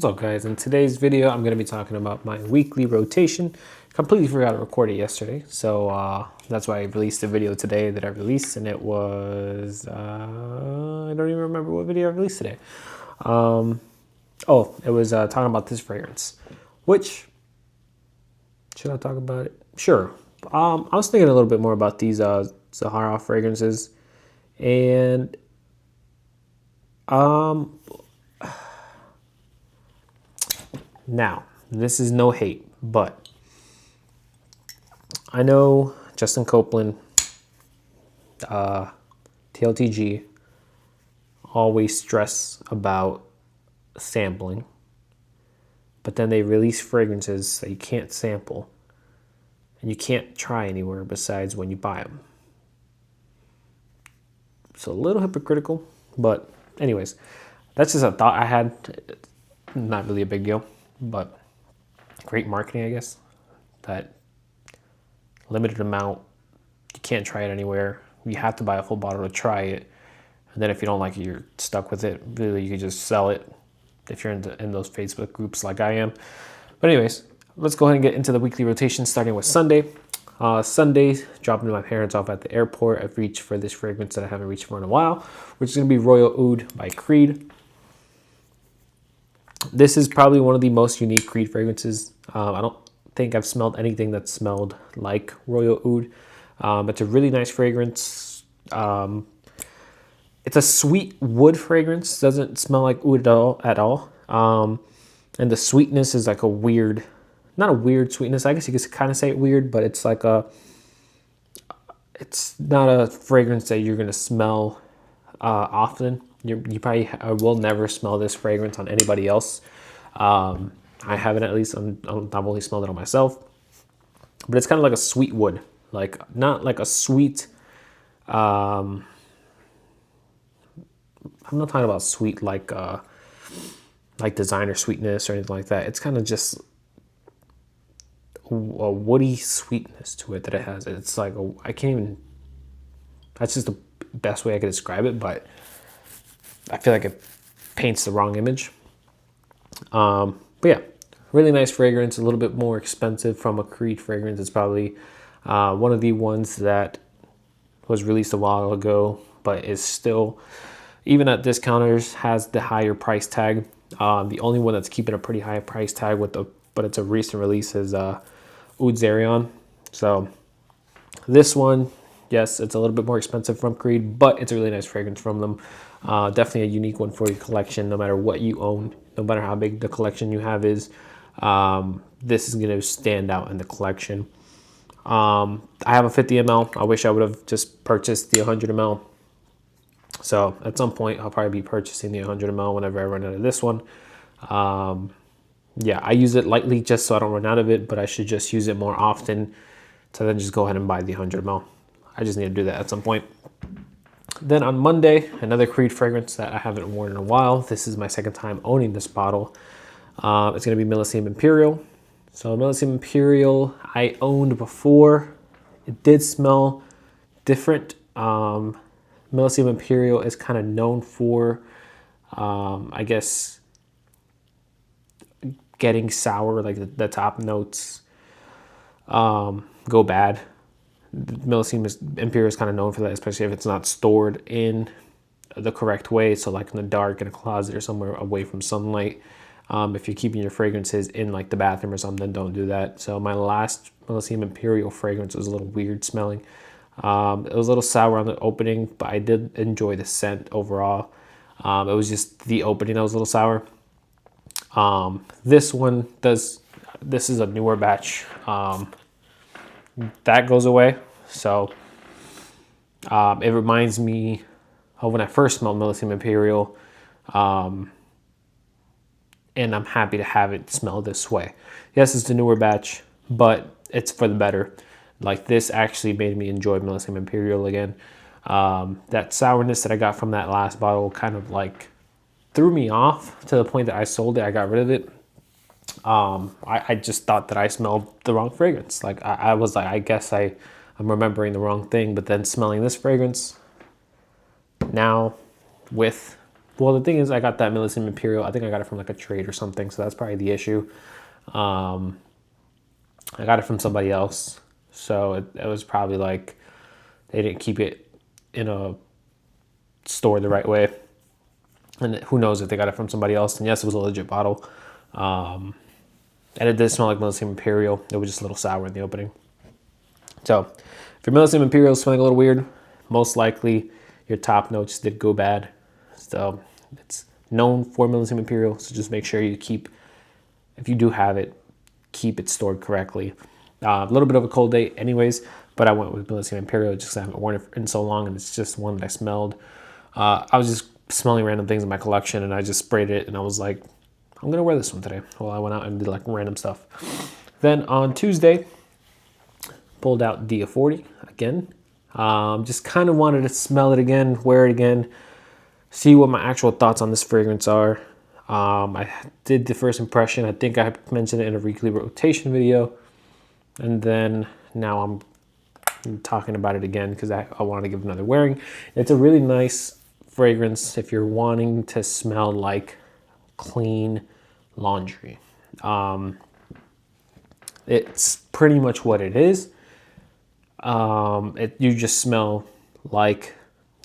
What's up, guys? In today's video, I'm going to be talking about my weekly rotation. Completely forgot to record it yesterday, so that's why I released the video today that I released, and it was, I don't even remember what video I released today. It was talking about this fragrance, which, should I talk about it? Sure. I was thinking a little bit more about these Sahara fragrances, and now, this is no hate, but I know Justin Copeland, TLTG, always stress about sampling, but then they release fragrances that you can't sample and you can't try anywhere besides when you buy them. It's a little hypocritical, but anyways, that's just a thought I had. Not really a big deal, but great marketing, I guess. That limited amount, you can't try it anywhere. You have to buy a full bottle to try it, and then if you don't like it, you're stuck with it. Really, you can just sell it if you're in those Facebook groups like I am. But anyways, let's go ahead and get into the weekly rotation, starting with Sunday. Sunday, dropping my parents off at the airport. I've reached for this fragrance that I haven't reached for in a while, which is going to be Royal Oud by Creed. This is probably one of the most unique Creed fragrances. I don't think I've smelled anything that smelled like Royal Oud. It's a really nice fragrance. It's a sweet wood fragrance. Doesn't smell like oud at all. And the sweetness is like a weird, not a weird sweetness. I guess you could kind of say it weird, but it's like it's not a fragrance that you're going to smell often. You probably will never smell this fragrance on anybody else. I haven't, at least. I've only smelled it on myself. But it's kind of like a sweet wood. Like, not like a sweet... I'm not talking about sweet like designer sweetness or anything like that. It's kind of just a woody sweetness to it that it has. It's like, I can't even... That's just the best way I could describe it, but... I feel like it paints the wrong image. But yeah, really nice fragrance, a little bit more expensive from a Creed fragrance. It's probably one of the ones that was released a while ago, but is still, even at discounters, has the higher price tag. The only one that's keeping a pretty high price tag but it's a recent release is Oud Zarion. So this one, yes, it's a little bit more expensive from Creed, but it's a really nice fragrance from them. Definitely a unique one for your collection, no matter what you own, no matter how big the collection you have is. This is going to stand out in the collection. I have a 50 ml. I wish I would have just purchased the 100 ml. So at some point, I'll probably be purchasing the 100 ml whenever I run out of this one. Yeah, I use it lightly just so I don't run out of it, but I should just use it more often to then just go ahead and buy the 100 ml. I just need to do that at some point. Then on Monday, another Creed fragrance that I haven't worn in a while. This is my second time owning this bottle. It's going to be Millisium Imperial. So Millisium Imperial I owned before. It did smell different. Millisium Imperial is kind of known for, I guess, getting sour, like the top notes go bad. Millisium Imperial is kind of known for that, especially if it's not stored in the correct way. So like in the dark, in a closet or somewhere away from sunlight. If you're keeping your fragrances in like the bathroom or something, don't do that. So my last Millisium Imperial fragrance was a little weird smelling. It was a little sour on the opening, but I did enjoy the scent overall. It was just the opening that was a little sour. This is a newer batch. That goes away, so it reminds me of when I first smelled Millisium Imperial, and I'm happy to have it smell this way. Yes, it's a newer batch, but it's for the better. Like, this actually made me enjoy Millisium Imperial again. That sourness that I got from that last bottle kind of like threw me off to the point that I sold it. I got rid of it. I just thought that I smelled the wrong fragrance. Like, I was like, I guess I'm remembering the wrong thing. But then smelling this fragrance now with Well, the thing is, I got that Millisium Imperial. I think I got it from like a trade or something, so that's probably the issue. I got it from somebody else, so it was probably like they didn't keep it in a store the right way. And who knows if they got it from somebody else. And yes, it was a legit bottle. And it did smell like Millisium Imperial. It was just a little sour in the opening. So if your Millisium Imperial is smelling a little weird, most likely your top notes did go bad. So it's known for Millisium Imperial. So just make sure you keep, if you do have it, keep it stored correctly. A little bit of a cold date anyways, but I went with Millisium Imperial just because I haven't worn it in so long, and it's just one that I smelled. I was just smelling random things in my collection, and I just sprayed it, and I was like, I'm gonna wear this one today. Well, I went out and did like random stuff. Then on Tuesday, pulled out Dior 40 again. Just kind of wanted to smell it again, wear it again, see what my actual thoughts on this fragrance are. I did the first impression. I think I mentioned it in a weekly rotation video, and then now I'm talking about it again because I want to give another wearing. It's a really nice fragrance if you're wanting to smell like clean laundry. It's pretty much what it is. You just smell like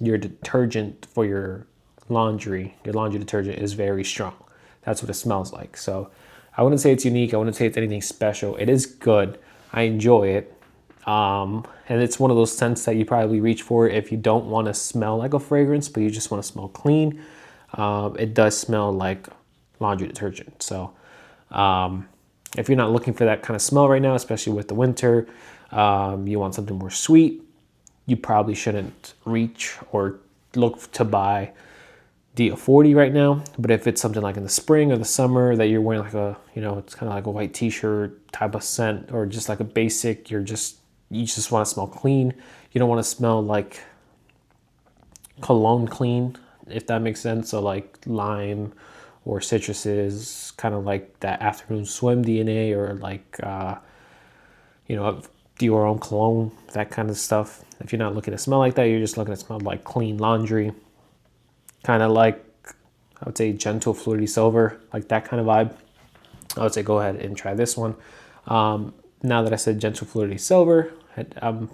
your detergent for your laundry detergent is very strong. That's what it smells like. So I wouldn't say it's unique. I wouldn't say it's anything special. It is good. I enjoy it. And it's one of those scents that you probably reach for if you don't want to smell like a fragrance, but you just want to smell clean. It does smell like laundry detergent. So if you're not looking for that kind of smell right now, especially with the winter, you want something more sweet, you probably shouldn't reach or look to buy Dior 40 right now. But if it's something like in the spring or the summer that you're wearing like a, it's kind of like a white t-shirt type of scent, or just like a basic, you just want to smell clean. You don't want to smell like cologne clean, if that makes sense. So like lime or citruses, kind of like that afternoon swim DNA, or like, Dior Homme Cologne, that kind of stuff. If you're not looking to smell like that, you're just looking to smell like clean laundry. Kind of like, I would say, gentle fluidity silver, like that kind of vibe. I would say go ahead and try this one. Now that I said gentle fluidity silver, and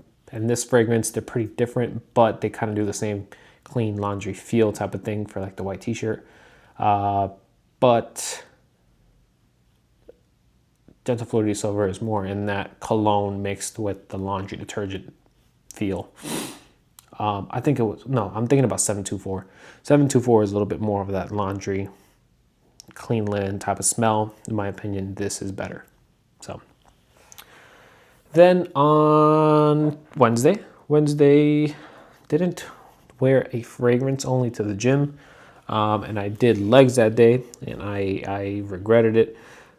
this fragrance, they're pretty different, but they kind of do the same clean laundry feel type of thing for like the white t-shirt. But gentle fluidity silver is more in that cologne mixed with the laundry detergent feel. I'm thinking about 724. 724 is a little bit more of that laundry, clean linen type of smell. In my opinion, this is better. So then on Wednesday, didn't wear a fragrance, only to the gym. And I did legs that day, and I regretted it.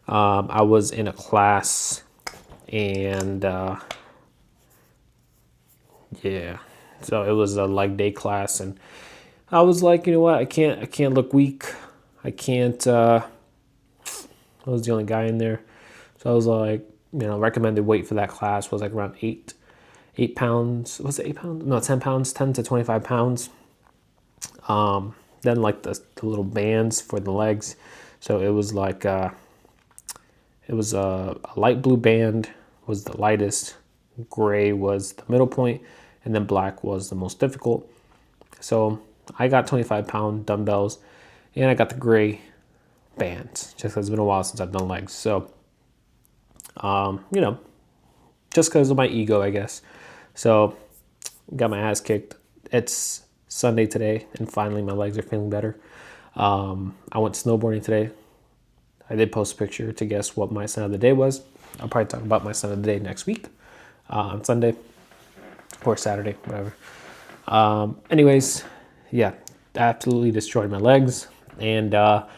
I was in a class, and so it was a leg day class, and I was like, you know what, I can't look weak. I can't. I was the only guy in there, so I was like, recommended weight for that class was like around 8 pounds. Was it 8 pounds? No, 10 pounds, 10 to 25 pounds. Then like the little bands for the legs. So it was like a light blue band was the lightest, gray was the middle point, and then black was the most difficult. So I got 25-pound dumbbells, and I got the gray bands, just because it's been a while since I've done legs. So, just because of my ego, I guess. So got my ass kicked. It's Sunday today, and finally my legs are feeling better. I went snowboarding today. I did post a picture to guess what my scent of the day was. I'll probably talk about my scent of the day next week on Sunday or Saturday, whatever. Anyways, yeah, absolutely destroyed my legs, and that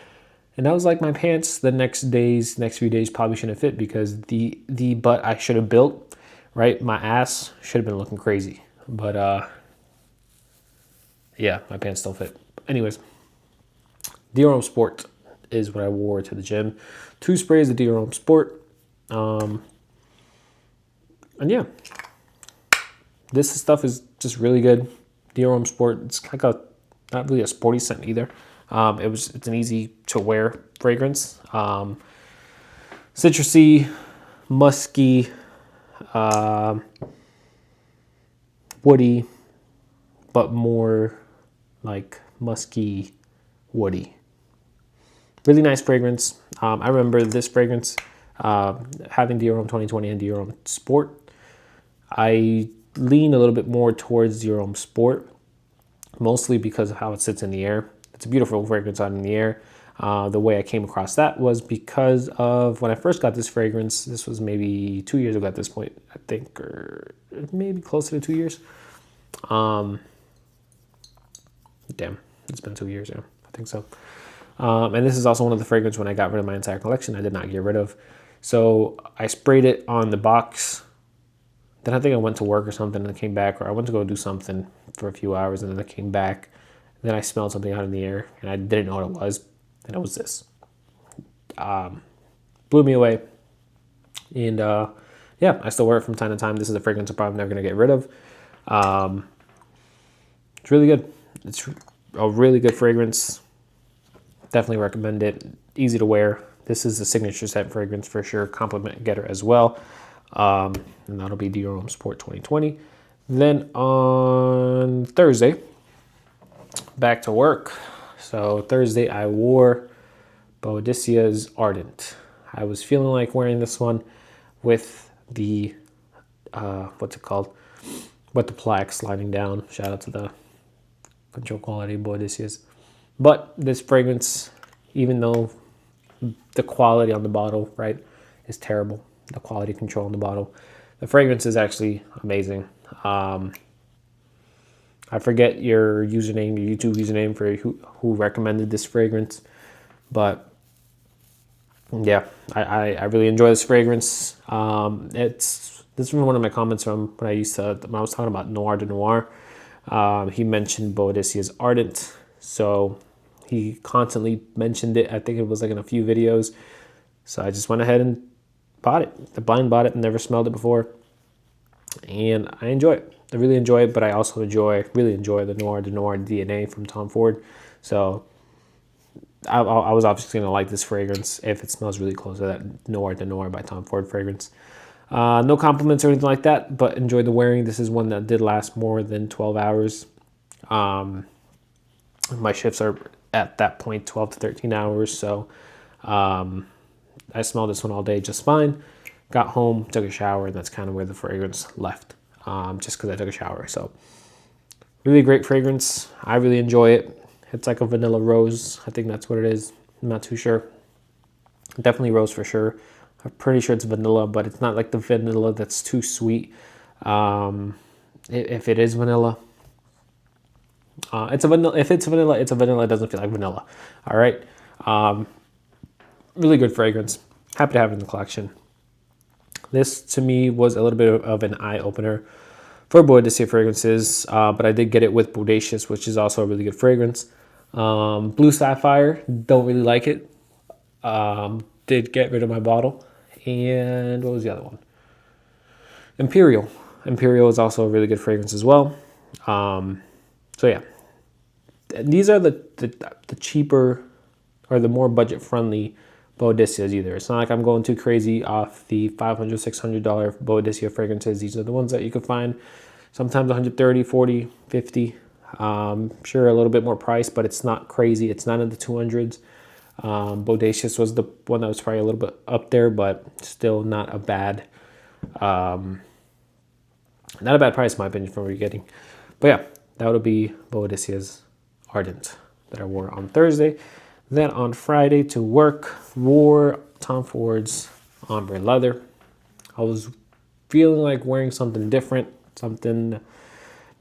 was like my pants. The next few days probably shouldn't fit because the butt I should have built, right? My ass should have been looking crazy, but yeah, my pants still fit. Anyways, Dior Homme Sport is what I wore to the gym. 2 sprays of Dior Homme Sport. And yeah, this stuff is just really good. Dior Homme Sport, it's like not really a sporty scent either. It's an easy to wear fragrance. Citrusy, musky, woody, but more like musky, woody. Really nice fragrance. I remember this fragrance, having Dior Homme 2020 and Dior Homme Sport. I lean a little bit more towards Dior Homme Sport, mostly because of how it sits in the air. It's a beautiful fragrance out in the air. The way I came across that was because of when I first got this fragrance. This was maybe 2 years ago at this point, I think, or maybe closer to 2 years. Damn, it's been 2 years now. I think so. And this is also one of the fragrances when I got rid of my entire collection I did not get rid of. So I sprayed it on the box. Then I think I went to work or something and I came back, or I went to go do something for a few hours and then I came back. Then I smelled something out in the air and I didn't know what it was. And it was this. Blew me away. And yeah, I still wear it from time to time. This is a fragrance I'm probably never going to get rid of. It's really good. It's a really good fragrance. Definitely recommend it. Easy to wear. This is a signature scent fragrance for sure. Compliment getter as well. And that'll be Dior Homme Sport 2020. Then on Thursday, back to work. So Thursday I wore Boadicea's Ardent. I was feeling like wearing this one with the, what's it called? With the plaque sliding down. Shout out to the control quality Boadicia's. But this fragrance, even though the quality on the bottle, right, is terrible, the quality control on the bottle, the fragrance is actually amazing. I forget your username, your YouTube username for who recommended this fragrance, but yeah, I really enjoy this fragrance. This is one of my comments from when I was talking about Noir de Noir. He mentioned Boadicea's Ardent, so he constantly mentioned it. I think it was like in a few videos. So I just went ahead and bought it. I blind bought it and never smelled it before, and I enjoy it. I really enjoy it, but I also really enjoy the Noir de Noir DNA from Tom Ford. So I was obviously going to like this fragrance if it smells really close to that Noir de Noir by Tom Ford fragrance. No compliments or anything like that, but enjoyed the wearing. This is one that did last more than 12 hours. My shifts are at that point 12 to 13 hours, so I smelled this one all day just fine. Got home, took a shower, and that's kind of where the fragrance left, just because I took a shower. So really great fragrance. I really enjoy it. It's like a vanilla rose. I think that's what it is. I'm not too sure. Definitely rose for sure. I'm pretty sure it's vanilla, but it's not like the vanilla that's too sweet. If it is vanilla, it's a vanilla. If it's vanilla, it's a vanilla. It doesn't feel like vanilla. All right. Really good fragrance. Happy to have it in the collection. This to me was a little bit of an eye opener for Boadicea fragrances, but I did get it with Bodacious, which is also a really good fragrance. Blue Sapphire, don't really like it. Did get rid of my bottle. And what was the other one? Imperial. Imperial is also a really good fragrance as well. So yeah, these are the cheaper or the more budget friendly Boadiceas either. It's not like I'm going too crazy off the $500, $600 Boadicea fragrances. These are the ones that you can find sometimes 130, 40, 50. Sure, a little bit more price, but it's not crazy. It's not in the 200s. Bodacious was the one that was probably a little bit up there, but still not a bad price in my opinion for what you're getting. But yeah, that would be Boadicea's Ardent that I wore on Thursday. Then on Friday to work, wore Tom Ford's Ombre leather. I was feeling like wearing something different, something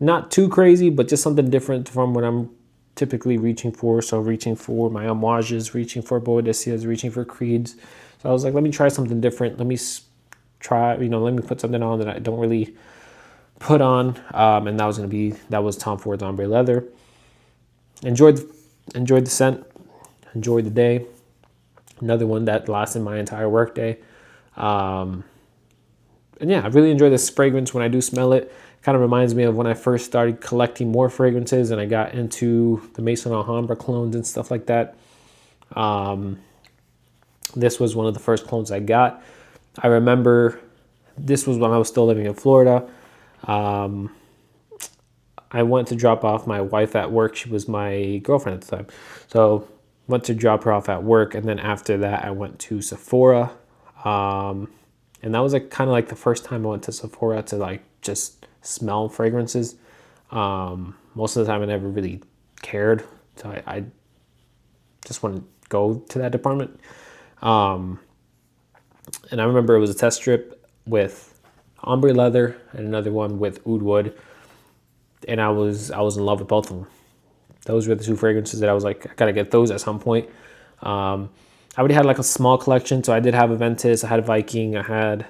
not too crazy, but just something different from what I'm typically reaching for. So reaching for my homages, reaching for Boadiceas, reaching for creeds. So I was like, let me try something different. Let me put something on that I don't really put on. And that was Tom Ford's Ombre leather. Enjoyed the scent. Enjoyed the day. Another one that lasted my entire work day. And yeah, I really enjoy this fragrance when I do smell it. Kind of reminds me of when I first started collecting more fragrances and I got into the Maison Alhambra clones and stuff like that. This was one of the first clones I got. I remember this was when I was still living in Florida. I went to drop off my wife at work. She was my girlfriend at the time. So went to drop her off at work. And then after that, I went to Sephora. And that was like kind of like the first time I went to Sephora to like just smell fragrances. Most of the time I never really cared. So I just wouldn't go to that department. And I remember it was a test strip with Ombre leather and another one with oud wood. And I was in love with both of them. Those were the two fragrances that I was like, I gotta get those at some point. I already had like a small collection, so I did have a Ventus, I had a Viking, I had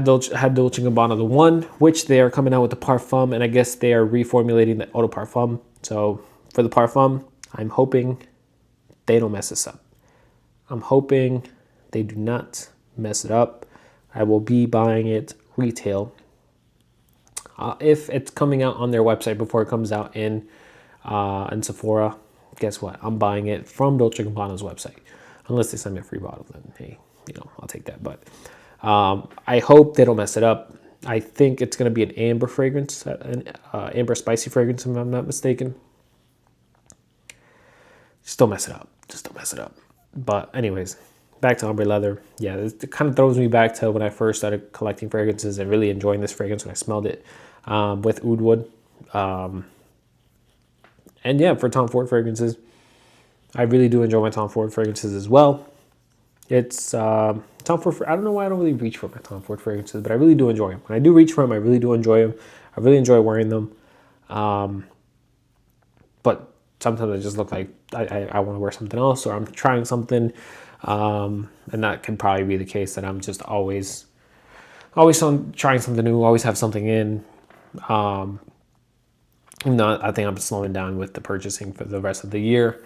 Dolce & Gabbana the One, which they are coming out with the Parfum, and I guess they are reformulating the Eau de Parfum. So for the Parfum, I'm hoping they don't mess this up. I'm hoping they do not mess it up. I will be buying it retail. If it's coming out on their website before it comes out in Sephora, guess what? I'm buying it from Dolce & Gabbana's website. Unless they send me a free bottle, then hey, I'll take that. But I hope they don't mess it up. I think it's going to be an amber fragrance, an amber spicy fragrance, if I'm not mistaken. Just don't mess it up. Just don't mess it up. But anyways, back to Ombre leather. Yeah, it kind of throws me back to when I first started collecting fragrances and really enjoying this fragrance when I smelled it with oud wood. And yeah, for Tom Ford fragrances, I really do enjoy my Tom Ford fragrances as well. It's Tom Ford. I don't know why I don't really reach for my Tom Ford fragrances, but I really do enjoy them. When I do reach for them, I really do enjoy them. I really enjoy wearing them. But sometimes I just look like I want to wear something else, or I'm trying something. And that can probably be the case, that I'm just always trying something new, always have something in. I think I'm slowing down with the purchasing for the rest of the year.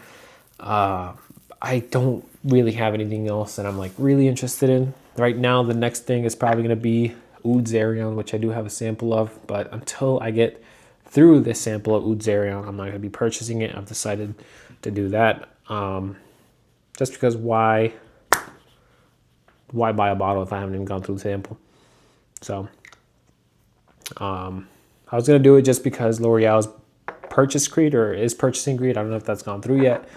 I don't really have anything else that I'm like really interested in right now. The next thing is probably going to be Oud Zerion, which I do have a sample of, but until I get through this sample of Oud Zerion, I'm not going to be purchasing it. I've decided to do that. Just because why buy a bottle if I haven't even gone through the sample? So I was going to do it just because L'Oreal's purchase Creed, or is purchasing Creed. I don't know if that's gone through yet.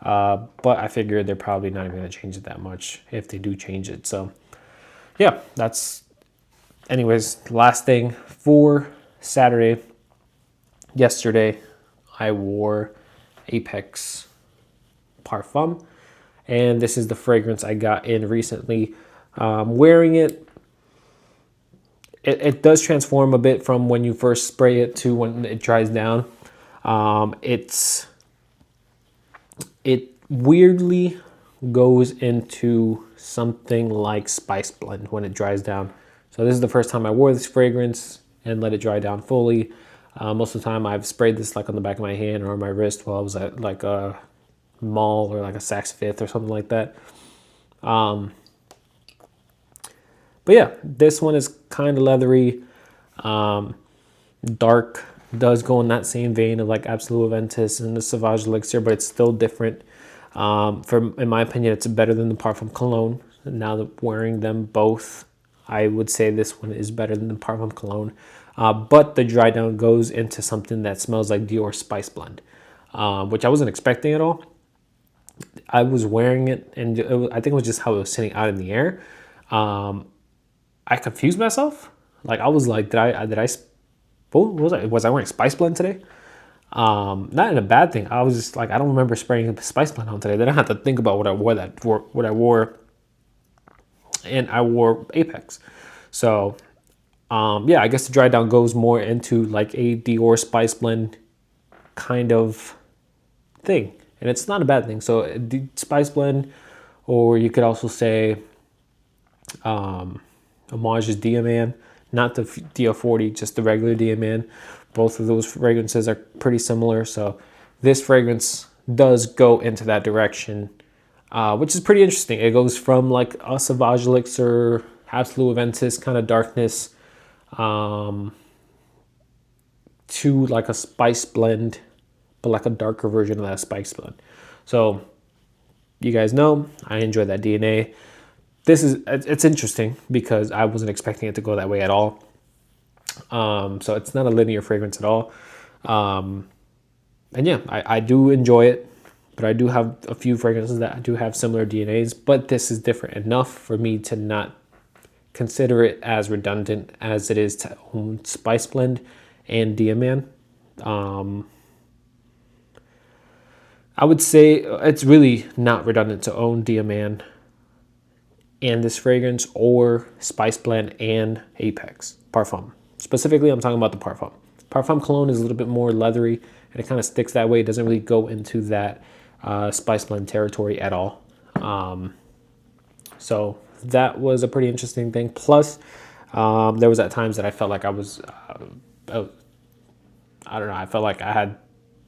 But I figured they're probably not even going to change it that much if they do change it. So yeah, anyways, last thing for Saturday. Yesterday, I wore Apex Parfum. And this is the fragrance I got in recently. Wearing it, it does transform a bit from when you first spray it to when it dries down. It weirdly goes into something like Spice Blend when it dries down. So this is the first time I wore this fragrance and let it dry down fully. Most of the time I've sprayed this like on the back of my hand or on my wrist while I was at like a mall or like a Saks Fifth or something like that. But yeah, this one is kind of leathery, dark, does go in that same vein of like Absolute Aventus and the Sauvage Elixir, but it's still different. In my opinion, it's better than the Parfum Cologne. Now that wearing them both, I would say this one is better than the Parfum Cologne. But the dry down goes into something that smells like Dior Spice Blend, which I wasn't expecting at all. I was wearing it, and I think it was just how it was sitting out in the air. I confused myself. Like I was like, was I wearing Spice Blend today? Not in a bad thing. I was just like, I don't remember spraying Spice Blend on today. Then I had to think about what I wore, and I wore Apex. So, yeah, I guess the dry down goes more into like a Dior Spice Blend kind of thing, and it's not a bad thing. So, the Spice Blend, or you could also say, Homage's Diamant, not the Dior 40, just the regular Diamant. Both of those fragrances are pretty similar. So this fragrance does go into that direction, which is pretty interesting. It goes from like a Sauvage Elixir absolute Aventus kind of darkness, to like a spice blend, but like a darker version of that spice blend. So you guys know I enjoy that DNA. It's interesting because I wasn't expecting it to go that way at all. So it's not a linear fragrance at all. And yeah, I do enjoy it, but I do have a few fragrances that do have similar DNAs, but this is different enough for me to not consider it as redundant as it is to own Spice Blend and Diamant. I would say it's really not redundant to own Diamant and this fragrance, or Spice Blend and Apex Parfum. Specifically, I'm talking about the Parfum. Parfum Cologne is a little bit more leathery, and it kind of sticks that way. It doesn't really go into that Spice Blend territory at all. So that was a pretty interesting thing. Plus, there was at times that I felt like I was, I don't know, I felt like I had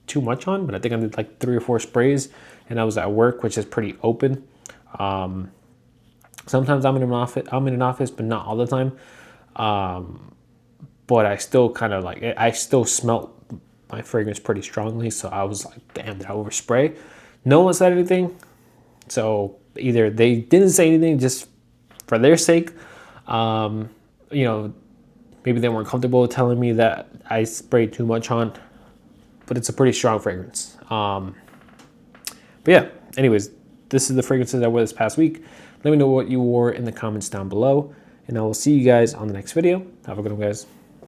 too much on, but I think I did like 3 or 4 sprays, and I was at work, which is pretty open. Sometimes I'm in an office, but not all the time. But I still kind of like, I still smelt my fragrance pretty strongly. So I was like, damn, did I overspray? No one said anything. So either they didn't say anything just for their sake. You know, maybe they weren't comfortable telling me that I sprayed too much on, but it's a pretty strong fragrance. But yeah, anyways, this is the fragrances I wore this past week. Let me know what you wore in the comments down below, and I will see you guys on the next video. Have a good one, guys.